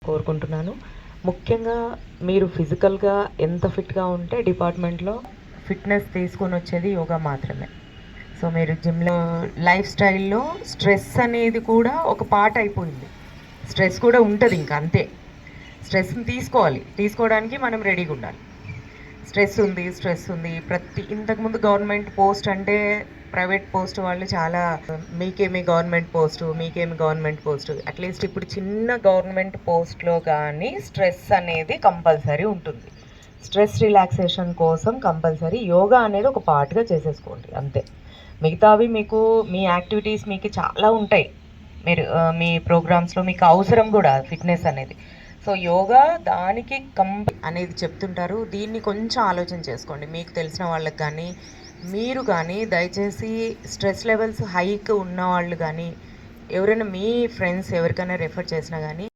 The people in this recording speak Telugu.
కోరుకుంటున్నాను. ముఖ్యంగా మీరు ఫిజికల్‌గా ఎంత ఫిట్‌గా ఉంటే డిపార్ట్మెంట్‌లో ఫిట్‌నెస్ తీసుకొనొచ్చేది యోగా మాత్రమే. సో, మీరు జిమ్‌లో లైఫ్ స్టైల్‌లో స్ట్రెస్ అనేది కూడా ఒక పార్ట్ అయిపోయింది. స్ట్రెస్ కూడా ఉంటదింక అంతే. స్ట్రెస్‌ని తీసుకోవడానికి మనం రెడీగుండాలి. స్ట్రెస్ ఉంది. ఇంతకుముందు గవర్నమెంట్ పోస్ట్ అంటే ప్రైవేట్ పోస్ట్ వాళ్ళు చాలా మీకేమి గవర్నమెంట్ పోస్టు అట్లీస్ట్ ఇప్పుడు చిన్న గవర్నమెంట్ పోస్ట్‌లో కానీ స్ట్రెస్ అనేది కంపల్సరీ ఉంటుంది. స్ట్రెస్ రిలాక్సేషన్ కోసం కంపల్సరీ యోగా అనేది ఒక పార్ట్‌గా చేసేసుకోండి అంతే. మిగతావి మీకు మీ యాక్టివిటీస్ మీకు చాలా ఉంటాయి. మీరు మీ ప్రోగ్రామ్స్‌లో మీకు అవసరం కూడా ఫిట్‌నెస్ అనేది. సో, యోగా దానికి అనేది చెప్తుంటారు. దీన్ని కొంచెం ఆలోచన చేసుకోండి. మీకు తెలిసిన వాళ్ళకి కానీ, మీరు కానీ దయచేసి స్ట్రెస్ లెవెల్స్ హైకి ఉన్నవాళ్ళు కానీ, ఎవరైనా మీ ఫ్రెండ్స్ ఎవరికైనా రెఫర్ చేసినా కానీ